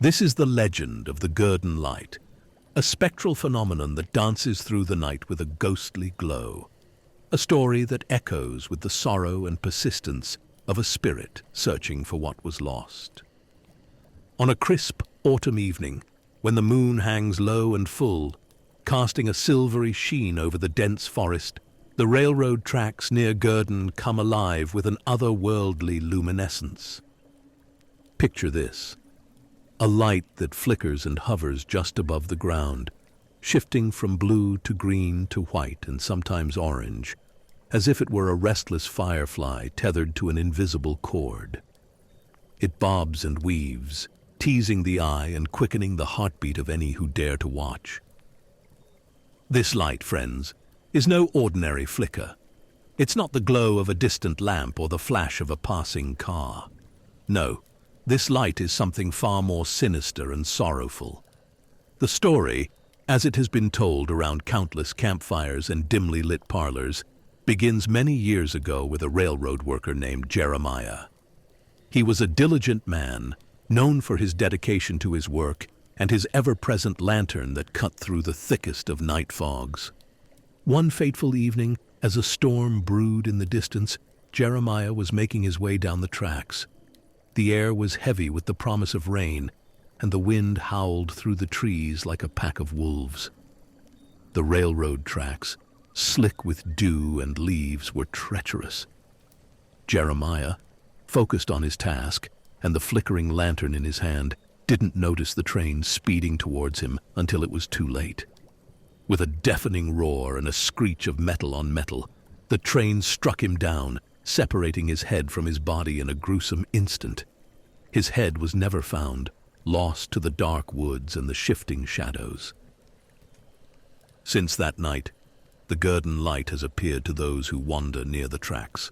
This is the legend of the Gurdon Light, a spectral phenomenon that dances through the night with a ghostly glow. A story that echoes with the sorrow and persistence of a spirit searching for what was lost. On a crisp autumn evening, when the moon hangs low and full, casting a silvery sheen over the dense forest, the railroad tracks near Gurdon come alive with an otherworldly luminescence. Picture this: a light that flickers and hovers just above the ground, shifting from blue to green to white and sometimes orange, as if it were a restless firefly tethered to an invisible cord. It bobs and weaves, teasing the eye and quickening the heartbeat of any who dare to watch. This light, friends, is no ordinary flicker. It's not the glow of a distant lamp or the flash of a passing car. No, this light is something far more sinister and sorrowful. The story, as it has been told around countless campfires and dimly lit parlors, begins many years ago with a railroad worker named Jeremiah. He was a diligent man, known for his dedication to his work and his ever-present lantern that cut through the thickest of night fogs. One fateful evening, as a storm brewed in the distance, Jeremiah was making his way down the tracks. The air was heavy with the promise of rain, and the wind howled through the trees like a pack of wolves. The railroad tracks, slick with dew and leaves, were treacherous. Jeremiah, focused on his task and the flickering lantern in his hand, didn't notice the train speeding towards him until it was too late. With a deafening roar and a screech of metal on metal, the train struck him down, separating his head from his body in a gruesome instant. His head was never found, lost to the dark woods and the shifting shadows. Since that night, the Gurdon Light has appeared to those who wander near the tracks.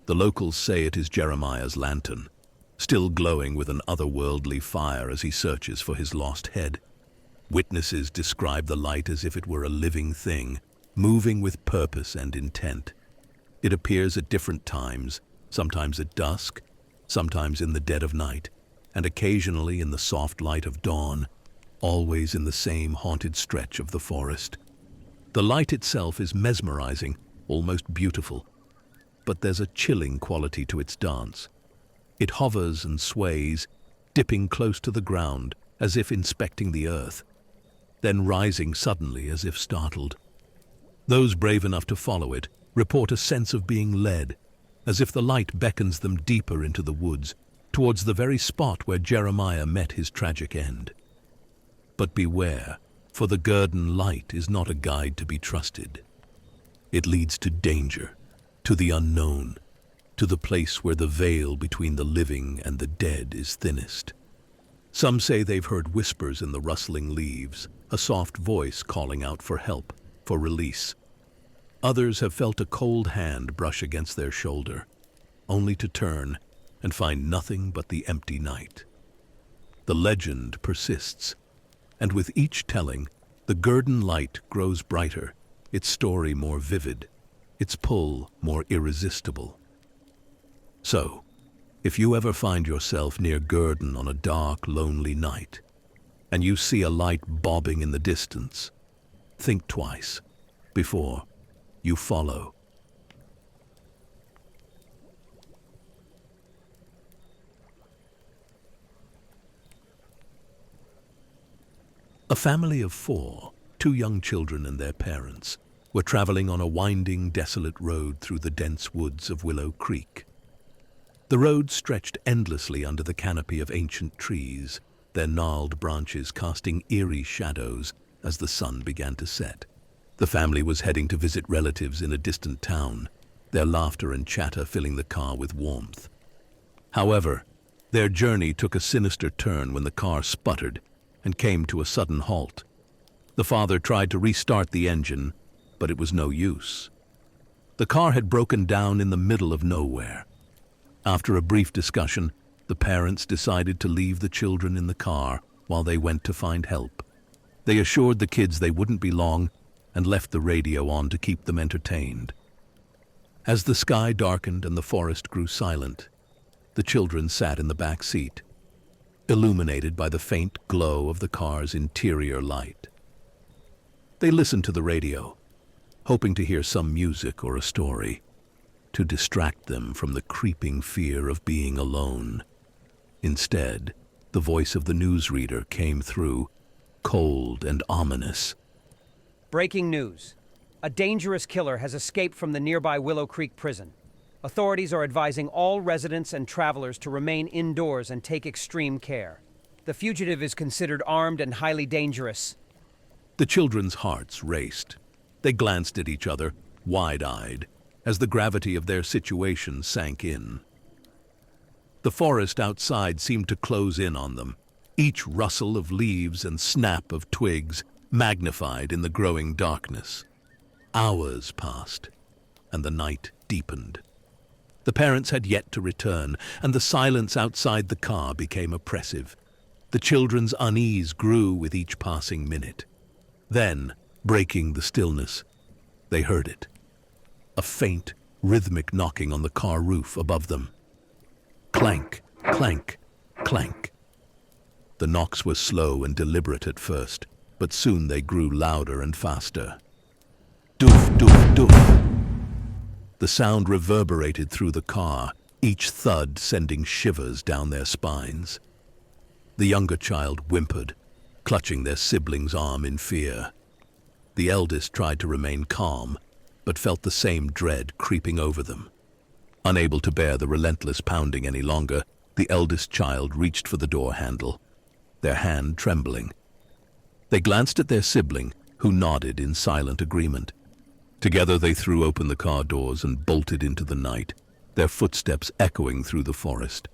The locals say it is Jeremiah's lantern, still glowing with an otherworldly fire as he searches for his lost head. Witnesses describe the light as if it were a living thing, moving with purpose and intent. It appears at different times, sometimes at dusk, sometimes in the dead of night, and occasionally in the soft light of dawn, always in the same haunted stretch of the forest. The light itself is mesmerizing, almost beautiful, but there's a chilling quality to its dance. It hovers and sways, dipping close to the ground as if inspecting the earth, then rising suddenly as if startled. Those brave enough to follow it report a sense of being led, as if the light beckons them deeper into the woods, towards the very spot where Jeremiah met his tragic end. But beware, for the Gurdon Light is not a guide to be trusted. It leads to danger, to the unknown, to the place where the veil between the living and the dead is thinnest. Some say they've heard whispers in the rustling leaves, a soft voice calling out for help, for release. Others have felt a cold hand brush against their shoulder, only to turn and find nothing but the empty night. The legend persists, and with each telling, the Gurdon Light grows brighter, its story more vivid, its pull more irresistible. So, if you ever find yourself near Gurdon on a dark, lonely night, and you see a light bobbing in the distance, think twice before you follow. A family of 4, 2 young children and their parents, were traveling on a winding, desolate road through the dense woods of Willow Creek. The road stretched endlessly under the canopy of ancient trees, their gnarled branches casting eerie shadows as the sun began to set. The family was heading to visit relatives in a distant town, their laughter and chatter filling the car with warmth. However, their journey took a sinister turn when the car sputtered and came to a sudden halt. The father tried to restart the engine, but it was no use. The car had broken down in the middle of nowhere. After a brief discussion, the parents decided to leave the children in the car while they went to find help. They assured the kids they wouldn't be long and left the radio on to keep them entertained. As the sky darkened and the forest grew silent, the children sat in the back seat. illuminated by the faint glow of the car's interior light. They listened to the radio, hoping to hear some music or a story, to distract them from the creeping fear of being alone. Instead, the voice of the newsreader came through, cold and ominous. Breaking news. A dangerous killer has escaped from the nearby Willow Creek prison. Authorities are advising all residents and travelers to remain indoors and take extreme care. The fugitive is considered armed and highly dangerous. The children's hearts raced. They glanced at each other, wide-eyed, as the gravity of their situation sank in. The forest outside seemed to close in on them, each rustle of leaves and snap of twigs magnified in the growing darkness. Hours passed, and the night deepened. The parents had yet to return, and the silence outside the car became oppressive. The children's unease grew with each passing minute. Then, breaking the stillness, they heard it. A faint, rhythmic knocking on the car roof above them. Clank, clank, clank. The knocks were slow and deliberate at first, but soon they grew louder and faster. Doof, doof, doof. The sound reverberated through the car, each thud sending shivers down their spines. The younger child whimpered, clutching their sibling's arm in fear. The eldest tried to remain calm, but felt the same dread creeping over them. Unable to bear the relentless pounding any longer, the eldest child reached for the door handle, their hand trembling. They glanced at their sibling, who nodded in silent agreement. Together they threw open the car doors and bolted into the night, their footsteps echoing through the forest.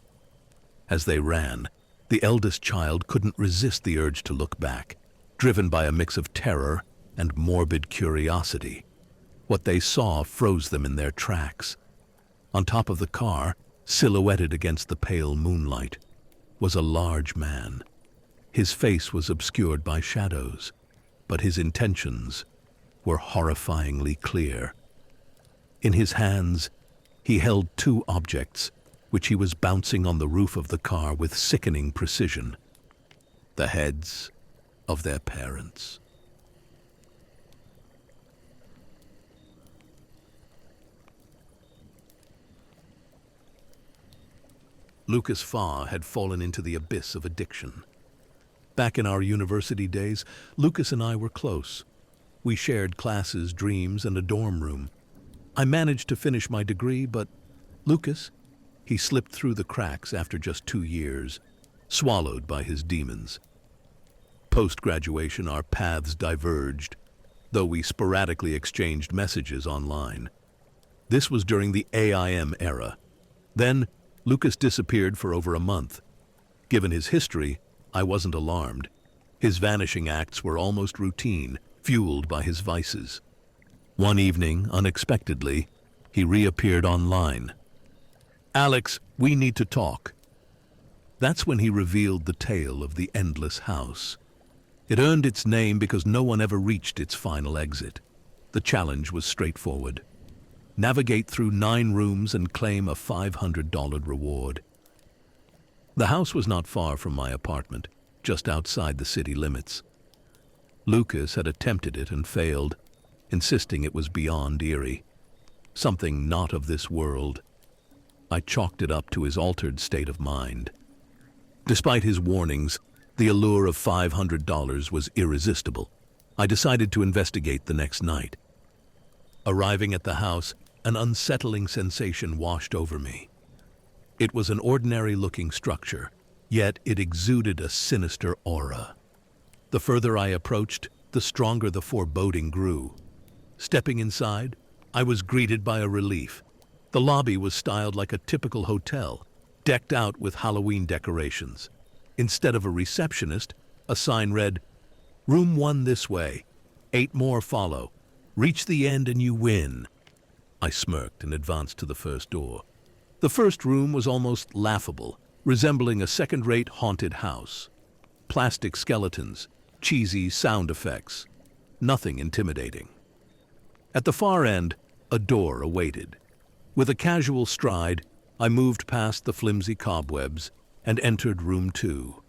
As they ran, the eldest child couldn't resist the urge to look back, driven by a mix of terror and morbid curiosity. What they saw froze them in their tracks. On top of the car, silhouetted against the pale moonlight, was a large man. His face was obscured by shadows, but his intentions were horrifyingly clear. In his hands, he held two objects, which he was bouncing on the roof of the car with sickening precision. The heads of their parents. Lucas Farr had fallen into the abyss of addiction. Back in our university days, Lucas and I were close. We shared classes, dreams, and a dorm room. I managed to finish my degree, but Lucas, he slipped through the cracks after just 2 years, swallowed by his demons. Post-graduation, our paths diverged, though we sporadically exchanged messages online. This was during the AIM era. Then, Lucas disappeared for over a month. Given his history, I wasn't alarmed. His vanishing acts were almost routine, fueled by his vices. One evening, unexpectedly, he reappeared online. "Alex, we need to talk." That's when he revealed the tale of the endless house. It earned its name because no one ever reached its final exit. The challenge was straightforward. Navigate through 9 rooms and claim a $500 reward. The house was not far from my apartment, just outside the city limits. Lucas had attempted it and failed, insisting it was beyond eerie. Something not of this world. I chalked it up to his altered state of mind. Despite his warnings, the allure of $500 was irresistible. I decided to investigate the next night. Arriving at the house, an unsettling sensation washed over me. It was an ordinary-looking structure, yet it exuded a sinister aura. The further I approached, the stronger the foreboding grew. Stepping inside, I was greeted by a relief. The lobby was styled like a typical hotel, decked out with Halloween decorations. Instead of a receptionist, a sign read, "Room 1 this way. 8 more follow. Reach the end and you win." I smirked and advanced to the first door. The first room was almost laughable, resembling a second-rate haunted house. Plastic skeletons, cheesy sound effects, nothing intimidating. At the far end, a door awaited. With a casual stride, I moved past the flimsy cobwebs and entered room 2.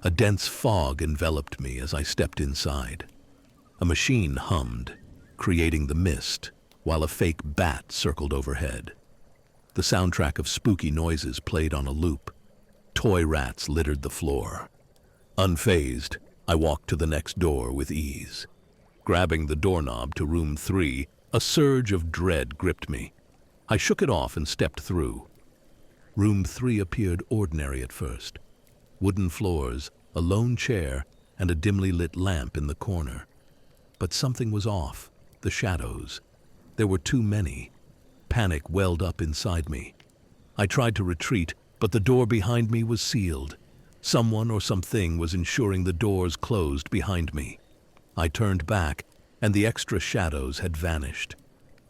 A dense fog enveloped me as I stepped inside. A machine hummed, creating the mist, while a fake bat circled overhead. The soundtrack of spooky noises played on a loop. Toy rats littered the floor. Unfazed, I walked to the next door with ease. Grabbing the doorknob to room 3, a surge of dread gripped me. I shook it off and stepped through. Room 3 appeared ordinary at first. Wooden floors, a lone chair, and a dimly lit lamp in the corner. But something was off. The shadows. There were too many. Panic welled up inside me. I tried to retreat, but the door behind me was sealed. Someone or something was ensuring the doors closed behind me. I turned back, and the extra shadows had vanished.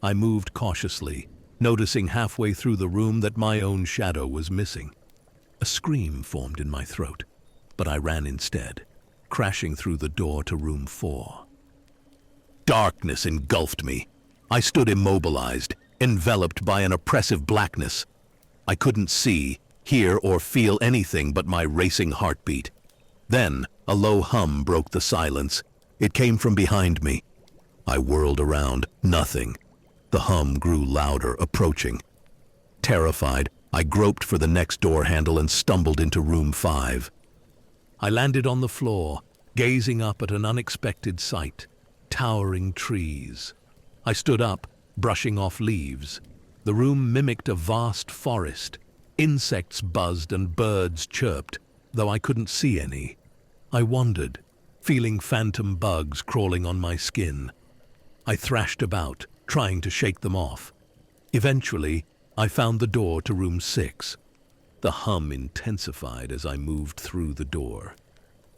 I moved cautiously, noticing halfway through the room that my own shadow was missing. A scream formed in my throat, but I ran instead, crashing through the door to room 4. Darkness engulfed me. I stood immobilized, enveloped by an oppressive blackness. I couldn't see, hear, or feel anything but my racing heartbeat. Then, a low hum broke the silence. It came from behind me. I whirled around. Nothing. The hum grew louder, approaching. Terrified, I groped for the next door handle and stumbled into room 5. I landed on the floor, gazing up at an unexpected sight. Towering trees. I stood up, brushing off leaves. The room mimicked a vast forest. Insects buzzed and birds chirped, though I couldn't see any. I wondered, feeling phantom bugs crawling on my skin. I thrashed about, trying to shake them off. Eventually, I found the door to room 6. The hum intensified as I moved through the door.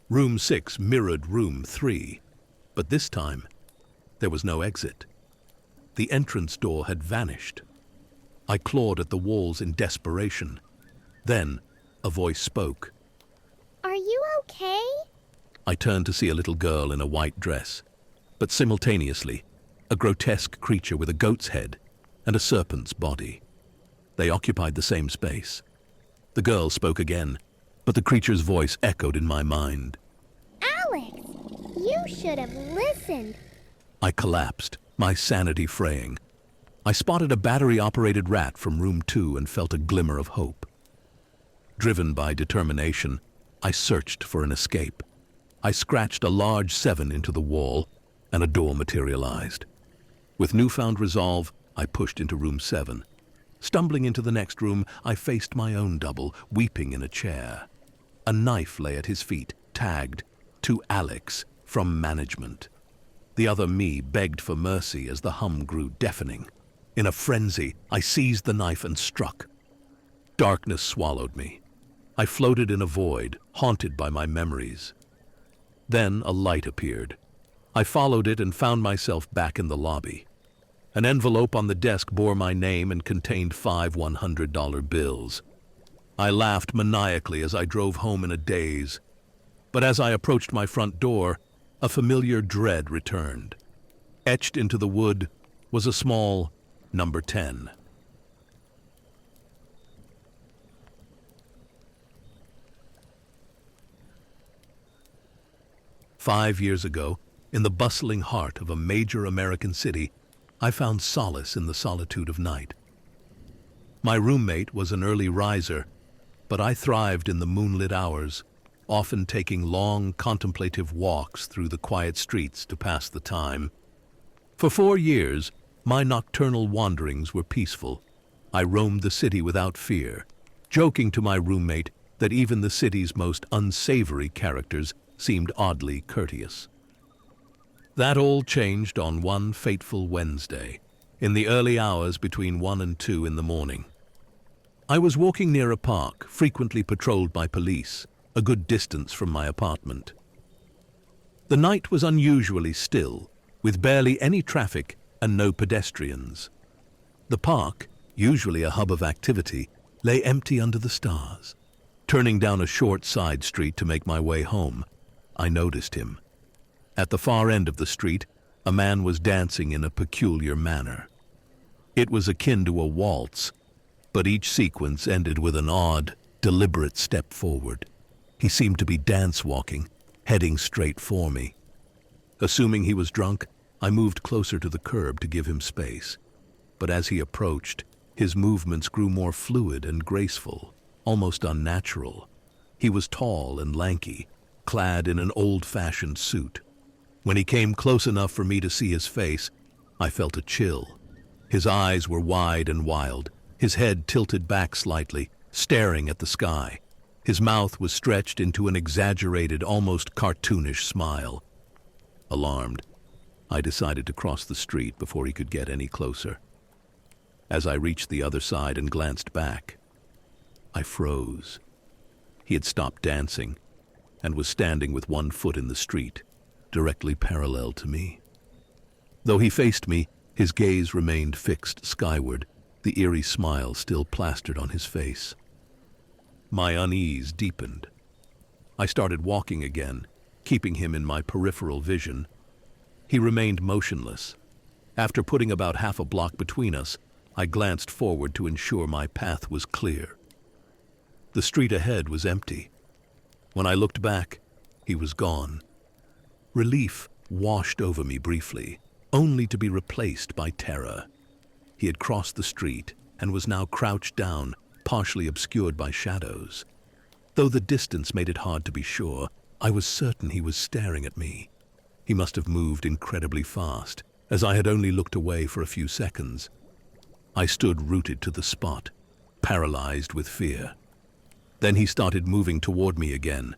Room 6 mirrored room 3, but this time, there was no exit. The entrance door had vanished. I clawed at the walls in desperation. Then, a voice spoke. Are you okay? I turned to see a little girl in a white dress, but simultaneously, a grotesque creature with a goat's head and a serpent's body. They occupied the same space. The girl spoke again, but the creature's voice echoed in my mind. Alex, you should have listened. I collapsed, my sanity fraying. I spotted a battery-operated rat from room 2 and felt a glimmer of hope. Driven by determination, I searched for an escape. I scratched a large 7 into the wall, and a door materialized. With newfound resolve, I pushed into room 7. Stumbling into the next room, I faced my own double, weeping in a chair. A knife lay at his feet, tagged, "To Alex, from management." The other me begged for mercy as the hum grew deafening. In a frenzy, I seized the knife and struck. Darkness swallowed me. I floated in a void, haunted by my memories. Then a light appeared. I followed it and found myself back in the lobby. An envelope on the desk bore my name and contained 5 $100 bills. I laughed maniacally as I drove home in a daze. But as I approached my front door, a familiar dread returned. Etched into the wood was a small number 10. "5 years ago, in the bustling heart of a major American city, I found solace in the solitude of night. My roommate was an early riser, but I thrived in the moonlit hours, often taking long, contemplative walks through the quiet streets to pass the time. For 4 years, my nocturnal wanderings were peaceful. I roamed the city without fear, joking to my roommate that even the city's most unsavory characters seemed oddly courteous. That all changed on one fateful Wednesday, in the early hours between 1 and 2 in the morning. I was walking near a park, frequently patrolled by police, a good distance from my apartment. The night was unusually still, with barely any traffic and no pedestrians. The park, usually a hub of activity, lay empty under the stars. Turning down a short side street to make my way home, I noticed him. At the far end of the street, a man was dancing in a peculiar manner. It was akin to a waltz, but each sequence ended with an odd, deliberate step forward. He seemed to be dance-walking, heading straight for me. Assuming he was drunk, I moved closer to the curb to give him space. But as he approached, his movements grew more fluid and graceful, almost unnatural. He was tall and lanky, clad in an old-fashioned suit. When he came close enough for me to see his face, I felt a chill. His eyes were wide and wild, his head tilted back slightly, staring at the sky. His mouth was stretched into an exaggerated, almost cartoonish smile. Alarmed, I decided to cross the street before he could get any closer. As I reached the other side and glanced back, I froze. He had stopped dancing and was standing with one foot in the street, directly parallel to me. Though he faced me, his gaze remained fixed skyward, the eerie smile still plastered on his face. My unease deepened. I started walking again, keeping him in my peripheral vision. He remained motionless. After putting about half a block between us, I glanced forward to ensure my path was clear. The street ahead was empty. When I looked back, he was gone. Relief washed over me briefly, only to be replaced by terror. He had crossed the street and was now crouched down, partially obscured by shadows. Though the distance made it hard to be sure, I was certain he was staring at me. He must have moved incredibly fast, as I had only looked away for a few seconds. I stood rooted to the spot, paralyzed with fear. Then he started moving toward me again,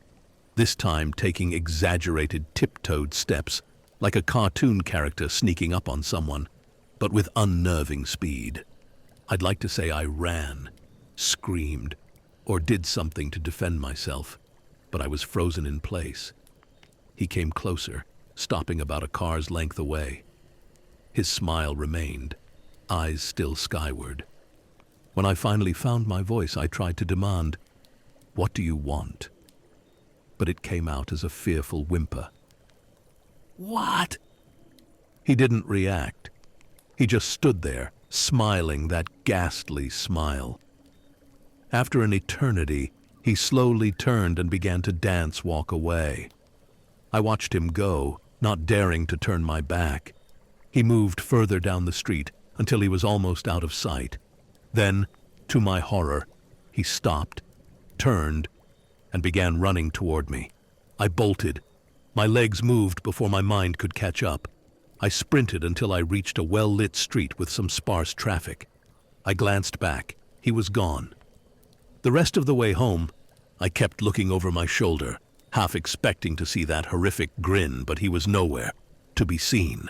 this time taking exaggerated tiptoed steps, like a cartoon character sneaking up on someone, but with unnerving speed. I'd like to say I ran, screamed, or did something to defend myself, but I was frozen in place. He came closer, stopping about a car's length away. His smile remained, eyes still skyward. When I finally found my voice, I tried to demand, "What do you want?" But it came out as a fearful whimper. "What?" He didn't react. He just stood there, smiling that ghastly smile. After an eternity, he slowly turned and began to walk away. I watched him go, not daring to turn my back. He moved further down the street until he was almost out of sight. Then, to my horror, he stopped, turned, and began running toward me. I bolted. My legs moved before my mind could catch up. I sprinted until I reached a well-lit street with some sparse traffic. I glanced back. He was gone. The rest of the way home, I kept looking over my shoulder, half expecting to see that horrific grin, but he was nowhere to be seen.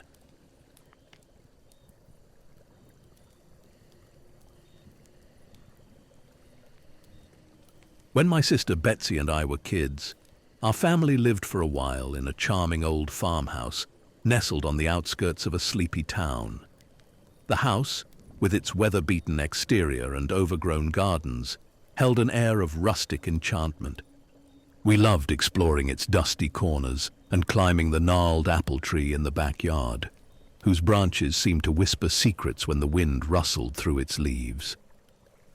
When my sister Betsy and I were kids, our family lived for a while in a charming old farmhouse nestled on the outskirts of a sleepy town. The house, with its weather-beaten exterior and overgrown gardens, held an air of rustic enchantment. We loved exploring its dusty corners and climbing the gnarled apple tree in the backyard, whose branches seemed to whisper secrets when the wind rustled through its leaves.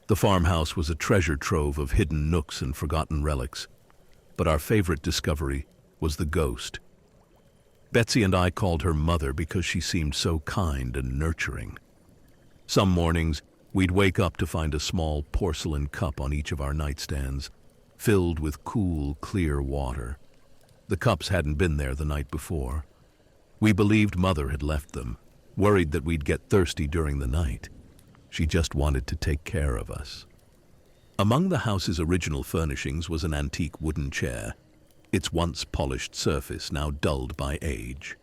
The farmhouse was a treasure trove of hidden nooks and forgotten relics, but our favorite discovery was the ghost. Betsy and I called her Mother because she seemed so kind and nurturing. Some mornings, we'd wake up to find a small porcelain cup on each of our nightstands, filled with cool, clear water. The cups hadn't been there the night before. We believed Mother had left them, worried that we'd get thirsty during the night. She just wanted to take care of us. Among the house's original furnishings was an antique wooden chair, its once polished surface now dulled by age.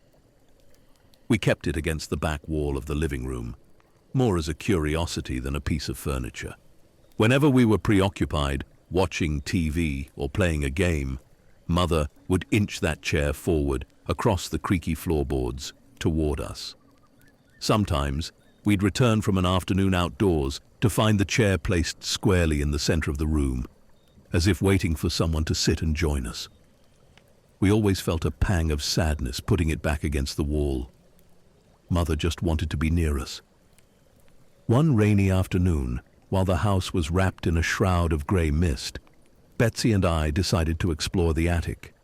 We kept it against the back wall of the living room, more as a curiosity than a piece of furniture. Whenever we were preoccupied, watching TV or playing a game, Mother would inch that chair forward across the creaky floorboards toward us. Sometimes, we'd return from an afternoon outdoors to find the chair placed squarely in the center of the room, as if waiting for someone to sit and join us. We always felt a pang of sadness putting it back against the wall. Mother just wanted to be near us. One rainy afternoon, while the house was wrapped in a shroud of gray mist, Betsy and I decided to explore the attic.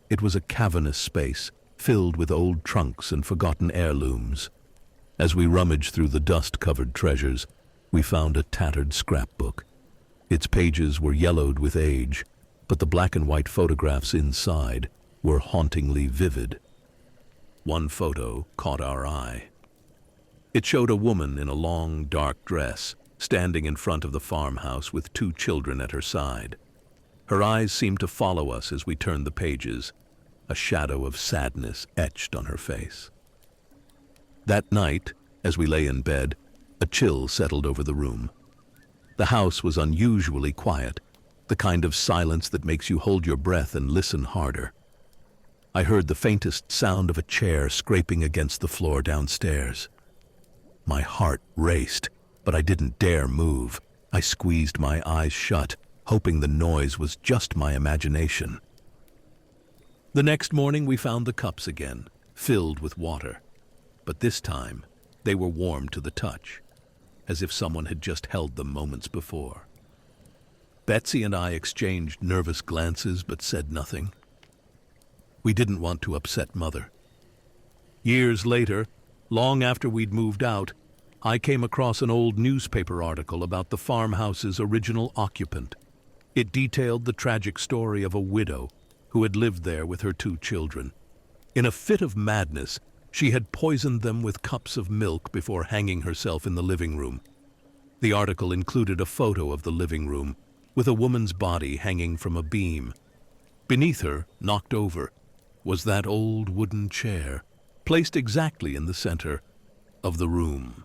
It was a cavernous space filled with old trunks and forgotten heirlooms. As we rummaged through the dust-covered treasures, we found a tattered scrapbook. Its pages were yellowed with age, but the black and white photographs inside were hauntingly vivid. One photo caught our eye. It showed a woman in a long, dark dress, standing in front of the farmhouse with 2 children at her side. Her eyes seemed to follow us as we turned the pages, a shadow of sadness etched on her face. That night, as we lay in bed, a chill settled over the room. The house was unusually quiet, the kind of silence that makes you hold your breath and listen harder. I heard the faintest sound of a chair scraping against the floor downstairs. My heart raced, but I didn't dare move. I squeezed my eyes shut, hoping the noise was just my imagination. The next morning we found the cups again, filled with water. But this time, they were warm to the touch, as if someone had just held them moments before. Betsy and I exchanged nervous glances but said nothing. We didn't want to upset Mother. Years later, long after we'd moved out, I came across an old newspaper article about the farmhouse's original occupant. It detailed the tragic story of a widow who had lived there with her 2 children. In a fit of madness, she had poisoned them with cups of milk before hanging herself in the living room. The article included a photo of the living room, with a woman's body hanging from a beam. Beneath her, knocked over, was that old wooden chair, placed exactly in the center of the room.